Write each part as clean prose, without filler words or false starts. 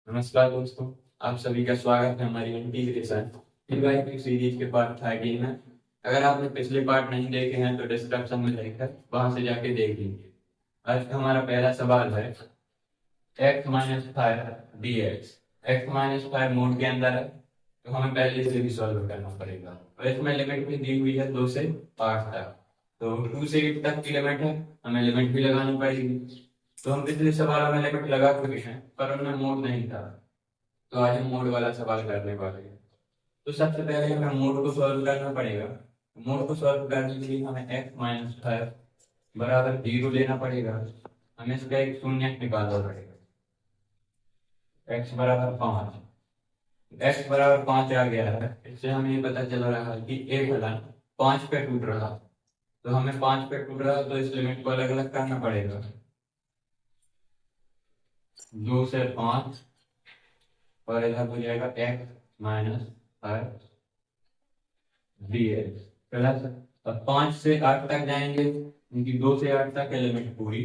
नमस्कार दोस्तों, आप सभी का स्वागत है हमारी इंटीग्रेशन की सीरीज के पार्ट 13 में। अगर आपने पिछले पार्ट नहीं देखे हैं तो डिस्क्रिप्शन में लिंक है, वहां से जाके देख लीजिए। आज का हमारा पहला सवाल है x minus five D x. X minus five mode के अंदर है तो हमें पहले से भी सॉल्व करना पड़ेगा। तो इसमें लिमिट भी दी हुई है 2 से 8 तक, तो 2 से 8 तक की लिमिट है, हमें लिमिट भी लगानी पड़ेगी। तो हम पिछले सवालों में लिमिट लगा चुके हैं पर उनमें मोड नहीं था, तो आज हम मोड वाला सवाल करने वाले हैं। तो सबसे पहले हमें मोड को सॉल्व करना पड़ेगा। मोड को सॉल्व करने के लिए हमें x माइनस फाइव बराबर 0 लेना पड़ेगा। हमें इसका एक शून्य निकालना पड़ेगा। x बराबर 5, x बराबर 5 आ गया है। इससे हमें ये पता चल रहा है कि एक फलन 5 पे टूट रहा, तो हमें 5 पे टूट रहा, तो इस लिमिट को अलग अलग करना पड़ेगा। 2 से 5 और इधर हो जाएगा x minus five D x plus. अब 5 से 8 तक जाएंगे क्योंकि 2 से 8 तक है लिमिट पूरी,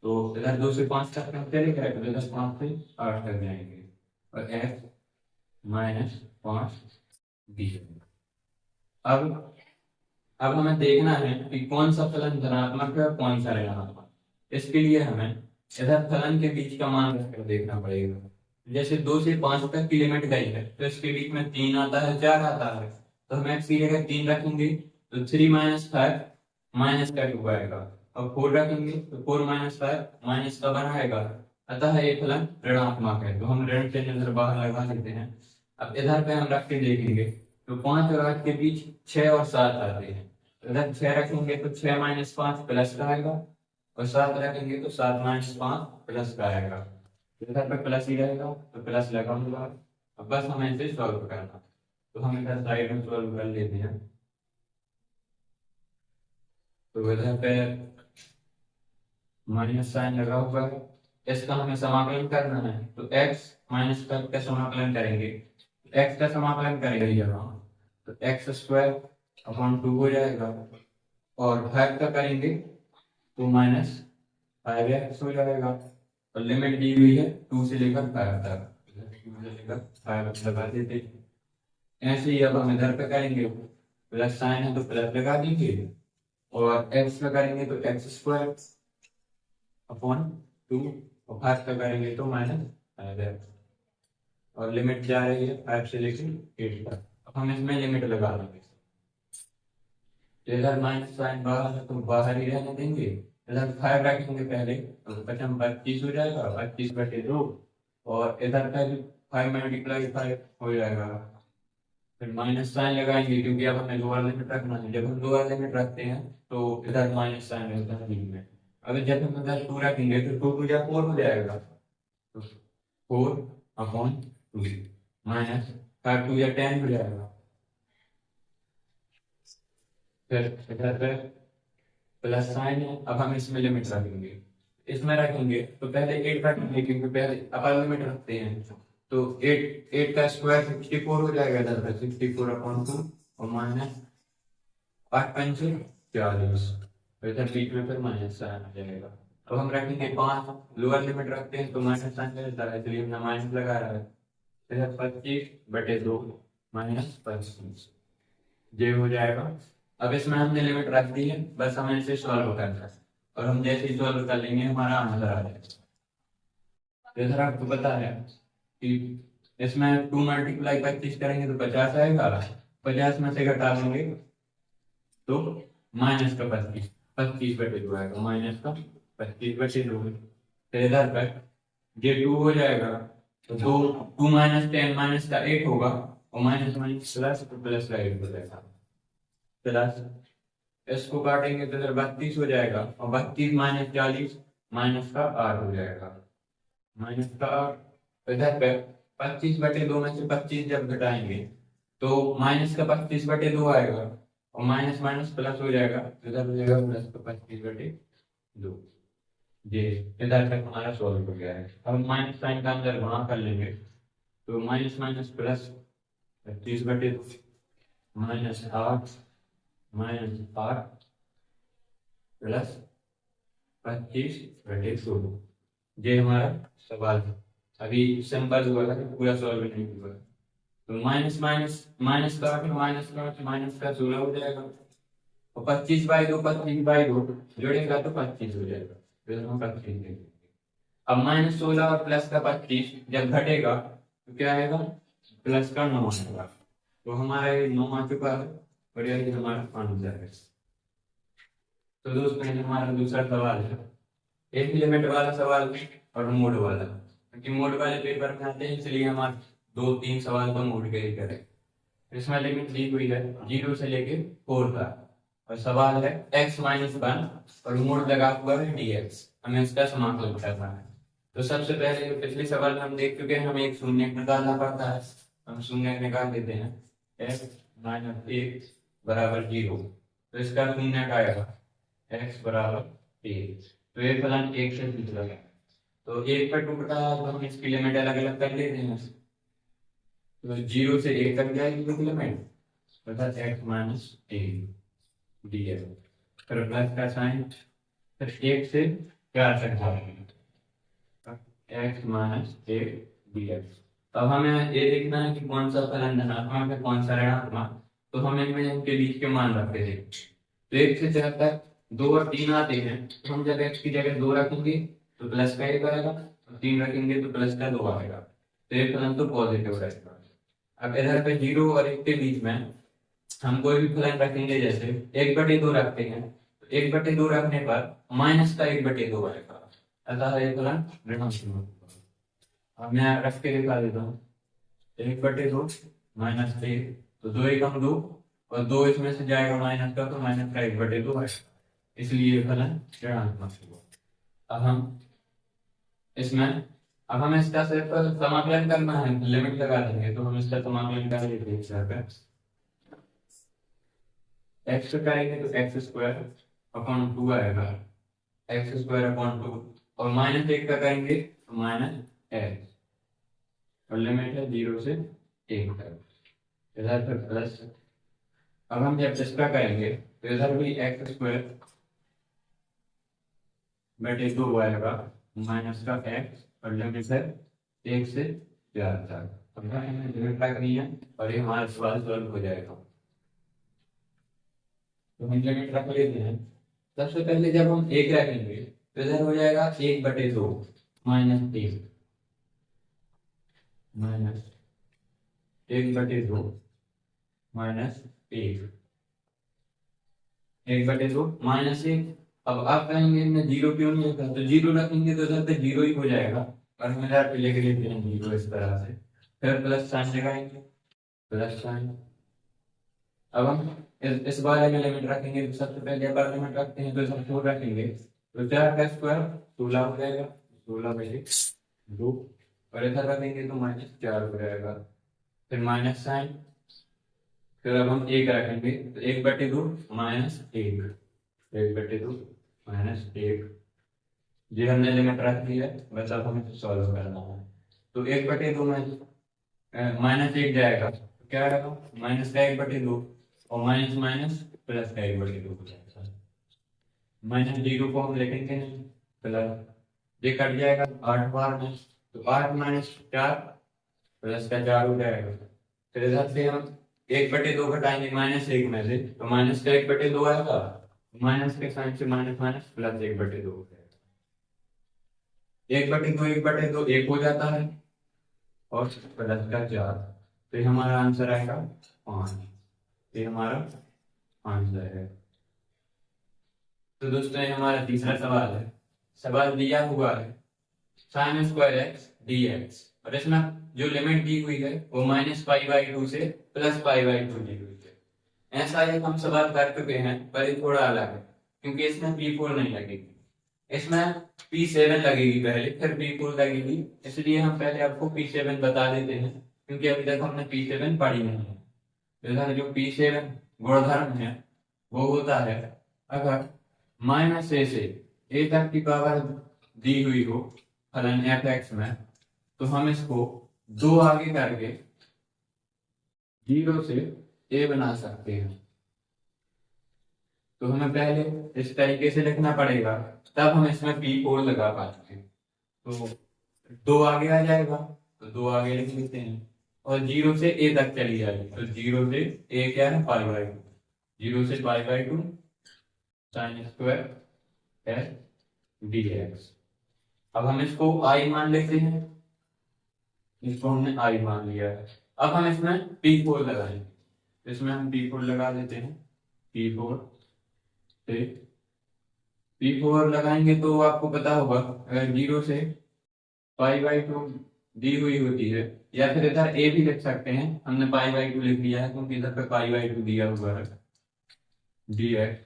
तो इधर 2 से 5 तक हम चले गए, तो इधर 5 से 8 तक जाएंगे और x माइनस 5 डी। अब हमें देखना है कि कौन सा फलन धनात्मक है और कौन सा ऋणात्मक। इसके लिए हमें इधर फलन के बीच का मान रखकर देखना पड़ेगा। जैसे 2 से 5 तक की लिमिट गई है तो इसके बीच में 3 आता है, 4 आता है, तो हम x की जगह 3 रखेंगे तो 3 माइनस फाइव माइनस का 2 आएगा, और 4 रखेंगे तो 4 माइनस फाइव माइनस का 1 आएगा। अतः ये फलन ऋणात्मक है, तो हम ऋण चिन्ह इधर बाहर लगा देते हैं। अब इधर पे हम रख के देखेंगे तो 5 और 8 के बीच 6 और 7 आते हैं, इधर 6 रखेंगे तो 6 माइनस 5 प्लस का आएगा, और 7 रखेंगे तो 7 माइनस 5 प्लस का आएगा। इधर पे प्लस ही रहेगा तो प्लस लगा हुआ। अब बस हमें इसे सॉल्व करना, तो हम इधर साइड में सॉल्व कर लेते हैं। तो इधर पे माइनस साइन लगा हुआ है, इसका हमें समाकलन करना है, तो x माइनस का समाकलन करेंगे। x का समाकलन करेंगे जब हम, तो एक्स स्क्वायर अपॉन 2 हो जाएगा, और 5 का करेंगे तो माइनस 5x हो जाएगा, और लिमिट दी हुई है 2 से लेकर 5 तक, 2 से लेकर 5 लगा देते। ऐसे ही अब हम इधर पे करेंगे, प्लस साइन है तो प्लस लगा दीजिए, और x का करेंगे तो एक्स स्क्वायर अपॉन 2, और 5 का करेंगे तो माइनस 5x, और लिमिट जा रही है 5 से लेकर 8 तक। अब हम इसमें लिमिट लगा देंगे। इधर माइनस साइन बाहर है तो बाहर ही रहने देंगे, इधर 5 रखेंगे पहले तो 25 हो जाएगा, 25/2, और इधर का 5 मल्टीप्लाई 5 हो जाएगा। फिर माइनस साइन लगाएंगे क्योंकि अब हमें लोअर लिमिट रखना है। जब हम लोअर लिमिट रखते हैं तो इधर माइनस साइन रहता है बीच में। अगर जब हम इधर 2 रखेंगे तो 2 टू या 4 हो जाएगा, तो 4/2 माइनस 5 टू या 10 हो जाएगा। फिर इधर पे प्लस साइन है, अब हम इसमें लिमिट रखेंगे। इसमें रखेंगे तो पहले 8 रखेंगे क्योंकि पहले अपर लिमिट रखते हैं, तो 8 का स्क्वायर 64 हो जाएगा, इधर पे 64/2 और माइनस 8×5 40, इधर बीच में फिर माइनस साइन आ जाएगा। अब हम रखेंगे 5, लोअर लिमिट रखते हैं तो माइनस साइन रहता है, इसलिए हमने माइनस लगा रहा है। इधर 25/2 माइनस 25 ये हो जाएगा। अब इसमें हमने लिमिट रख दी है, बस हमें इसे सॉल्व करना है, और हम जैसे ही सॉल्व कर लेंगे हमारा आंसर आ जाएगा। इधर आपको पता है कि इसमें 2 मल्टीप्लाई 25 करेंगे तो 50 आएगा, 50 में से घटा देंगे तो माइनस का 25, 25/2 आएगा, माइनस का 25/2। फिर इधर पर ये 2 हो जाएगा, तो 2 माइनस 10 माइनस का 8 होगा, और माइनस माइनस प्लस तो प्लस का 8 हो जाएगा। प्लस इसको काटेंगे तो इधर 32 हो जाएगा, और 32 माइनस 40 माइनस का 8 हो जाएगा, माइनस का 8। इधर पे 25/2 में से 25 जब घटाएंगे तो माइनस का 25/2 आएगा, और माइनस माइनस प्लस हो जाएगा, इधर हो जाएगा प्लस का 25/2। ये इधर तक हमारा सॉल्व हो गया है। अब माइनस साइन का अंदर वहां कर लेंगे, तो minus minus plus 25/2 minus 8 plus 25/2। ये हमारा सवाल अभी सिंपल हुआ था, पूरा सॉल्व नहीं हुआ। तो माइनस माइनस माइनस का माइनस का 16 हो जाएगा, और 25/2 25/2 जोड़ेगा तो 25 हो जाएगा, फिर हम 25 देंगे। अब -16 और प्लस का 25 जब घटेगा तो क्या आएगा, प्लस का 9 आएगा। तो हमारा ये 9 आ चुका है, और ये हमारा आंसर है। तो दोस्तों ये हमारा दूसरा सवाल है, एक लिमिट वाला सवाल और मोड वाला, क्योंकि मोड वाले पेपर में आते हैं इसलिए हमारे 2-3 सवाल तो मोड के ही करें। इसमें लिमिट दी हुई है 0 से लेके 4 का, और सवाल है x-1 और मोड लगा हुआ है dx, हमें इसका समाकलन करना है। तो सबसे पहले पिछले सवाल में हम देख चुके हैं, हमें एक शून्य निकालना पड़ता है, हम शून्य निकाल देते हैं, x-1 बराबर 0, तो इसका शून्य का आएगा x बराबर 1, तो ये फलन 1 से टूट गया, तो 1 पर टूट रहा है तो हम इसकी लिमिट अलग अलग कर लेते हैं। तो 0 से 1 तक जाएगी लिमिट, अर्थात x-1 dx, फिर प्लस का साइन, फिर 1 से 4 तक जाएगा x-1 dx। अब हमें ये देखना है कि कौन सा फलन धनात्मक है कौन सा ऋणात्मक, तो हमें इनके बीच के मान रख के देखें। तो 1 से 4 तक 2 और 3 आते हैं, तो हम जब x की जगह 2 रखेंगे तो प्लस का 1 आएगा, 3 रखेंगे तो प्लस का 2 आएगा, तो ये फलन तो पॉजिटिव रहेगा। अब इधर पे 0 और 1 के बीच में हम कोई भी फलन रखेंगे, जैसे 1/2 रखते हैं, तो 1/2 रखने पर माइनस का 1/2 आएगा, अतः ये फलन ऋणात्मक होगा। अब मैं रख के दिखा देता हूँ, 1/2 माइनस 1, तो 2 एकम 2, और 2 इसमें से जाएगा माइनस का, तो माइनस का 1/2 आएगा, इसलिए फलन ऋणात्मक होगा। अब हमें इसका सिर्फ समाकलन करना है, लिमिट लगा देंगे, तो हम इसका समाकलन कर लेते हैं। x करेंगे तो x² आएगा, x² और -1 का करेंगे तो -x, और लिमिट है 0 से 1 तक, इधर फिर प्लस। अब हम जब इसका करेंगे तो इधर भी x²/2 आएगा, माइनस का x, और लिमिट है 1 से 4 तक। अब हमें लिमिट लगनी है, और ये हमारा सवाल सॉल्व हो जाएगा। तो हम लिमिट रख लेते हैं। सबसे पहले जब हम 1 रखेंगे तो इधर हो जाएगा 1/2 -1, -1/2 -1, 1/2 -1। अब आप कहेंगे इनमें 0 क्यों नहीं होता, तो 0 रखेंगे तो इधर पे 0 ही हो जाएगा, और हम इधर पे लिख लेते हैं 0 इस तरह से, फिर प्लस साइन लगाएंगे, प्लस साइन। अब हम इस बारे में लिमिट रखेंगे, तो सबसे पहले अगर लिमिट रखते हैं तो इसमें 4 रखेंगे, तो 4 का स्क्वायर 16 हो जाएगा, 16/2, और इधर रखेंगे तो -4 हो जाएगा, फिर माइनस साइन, फिर अब हम 1 रखेंगे तो 1/2 -1, 1/2 -1, ये हमने लिमिट रख दी है, बस अब हमें सॉल्व करना है। तो 1/2 में -1 जाएगा तो क्या आएगा, माइनस का 1/2, और माइनस माइनस प्लस का 1/2 हो जाएगा, -0 को हम लिखेंगे नहीं, प्लस ये कट जाएगा 8 बार में, तो 8 - 4 प्लस का 4 हो जाएगा। फिर इधर से हम 1/2 घटाएंगे -1 में से, तो माइनस का 1/2 आएगा, माइनस के साइन से माइनस माइनस प्लस 1/2 हो जाएगा, 1/2 1 हो जाता है, और प्लस का 4, तो ये हमारा आंसर आएगा 5, ये हमारा आंसर है। तो दोस्तों ये हमारा तीसरा सवाल है। सवाल दिया हुआ है sin² dx, और इसमें जो लिमिट दी हुई है वो -π/2 से +π/2 दी हुई है। ऐसा एक हम सवाल कर चुके हैं, पर ये थोड़ा अलग है, क्योंकि इसमें P4 नहीं लगेगी, इसमें P7 लगेगी पहले, फिर P4 लगेगी, इसलिए हम पहले आपको P7 बता देते हैं, क्योंकि अभी तक हमने P7 पढ़ी नहीं है। इधर जो P7 गुणधर्म है वो होता है, अगर -a से a तक की पावर दी हुई हो फलन f(x) में, तो हम इसको 2 आगे करके 0 से a बना सकते हैं। तो हमें पहले इस तरीके से लिखना पड़ेगा, तब हम इसमें P4 लगा पाएंगे। तो दो आगे आ जाएगा तो दो आगे लिख लेते हैं, और जीरो से ए तक चली जाएगी, तो जीरो से ए क्या है पाई बाई टू, जीरो से pi by two sine square S D x. अब हम इसको आई मान लेते हैं, इसको हमने आई मान लिया है। अब हम इसमें पी फोर लगाएंगे, इसमें हम पी फोर लगा देते हैं, पी फोर से पी फोर लगाएंगे तो आपको पता होगा अगर जीरो से पाई बाई टू दी हुई होती है, या फिर इधर ए भी लिख सकते हैं, हमने पाई बाई टू लिख लिया है क्योंकि इधर पे पाई बाई टू दिया हुआ है डी एक्स,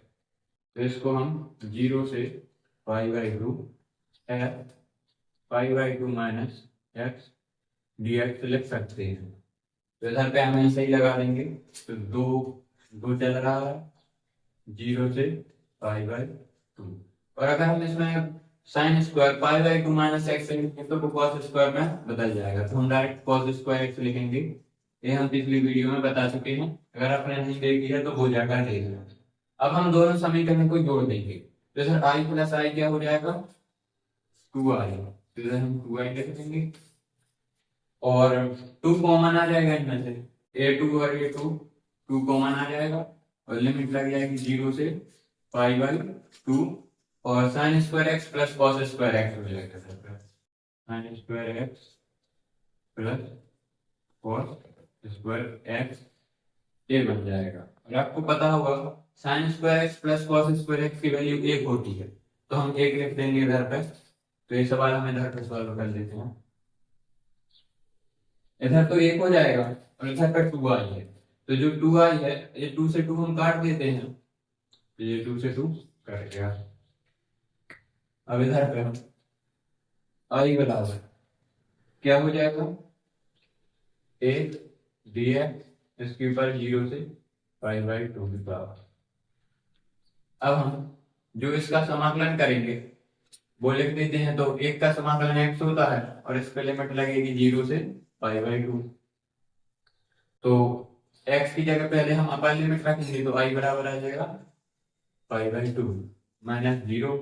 तो इसको हम जीरो से pi by two F pi by two minus x D x लिख सकते हैं। तो इधर पे हम ऐसे ही लगा देंगे, तो दो दो चल रहा है जीरो से पाई बाई टू, और अगर हम इसमें sine square pi by two minus x लिखेंगे तो कॉस स्क्वायर में बदल जाएगा, तो हम डायरेक्ट कॉस स्क्वायर एक्स लिखेंगे। ये हम पिछली वीडियो में बता चुके हैं, अगर आपने नहीं देखी है तो वो जाकर देख लें। अब हम दोनों समीकरण को जोड़ देंगे, तो सर आई प्लस आई क्या हो जाएगा टू आई, तो इधर हम टू आई लिख देंगे, और टू कॉमन आ जाएगा इनमें से, ए टू और ए टू, टू कॉमन आ जाएगा और लिमिट लग जाएगी जीरो से पाई बाई टू, और sine square x plus cos square x हो जाएगा, sine square x plus cos square x ये बन जाएगा। और आपको पता होगा sine square x plus cos square x की वैल्यू एक होती है, तो हम एक लिख देंगे इधर पे, तो ये सवाल हम इधर पे सॉल्व कर लेते हैं। इधर तो एक हो जाएगा और इधर पर टू आई है, तो जो टू आई है ये टू से टू हम काट देते हैं, तो ये टू से टू कट गया। अब इधर पे हम आई बराबर क्या हो जाएगा ए डी एक्स इसके ऊपर जीरो से पाई बाई टू की पावर। अब हम जो इसका समाकलन करेंगे वो लिख देते हैं, तो एक का समाकलन एक्स होता है और इस पे लिमिट लगेगी जीरो से पाई बाई टू, तो एक्स की जगह पहले हम अपर लिमिट रखेंगे, तो आई बराबर आ जाएगा pi by two minus zero,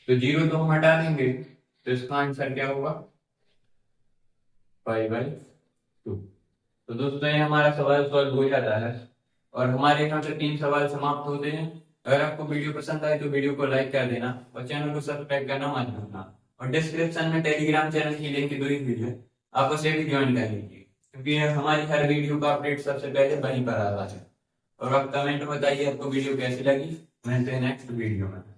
तो जीरो तो हम हटा देंगे, तो इसका आंसर क्या होगा पाई बाई टू। तो दोस्तों ये हमारा सवाल सॉल्व हो जाता है, और हमारे यहाँ से 3 सवाल समाप्त होते हैं। अगर आपको वीडियो पसंद आए तो वीडियो को लाइक कर देना और चैनल को सब्सक्राइब करना मत भूलना, और डिस्क्रिप्शन में टेलीग्राम चैनल की लिंक दी हुई है, आप उसे भी ज्वाइन कर लीजिए क्योंकि हमारी हर वीडियो का अपडेट सबसे पहले वहीं पर आ रहा है। और आप कमेंट में बताइए आपको वीडियो कैसी लगी, मिलते हैं नेक्स्ट वीडियो में।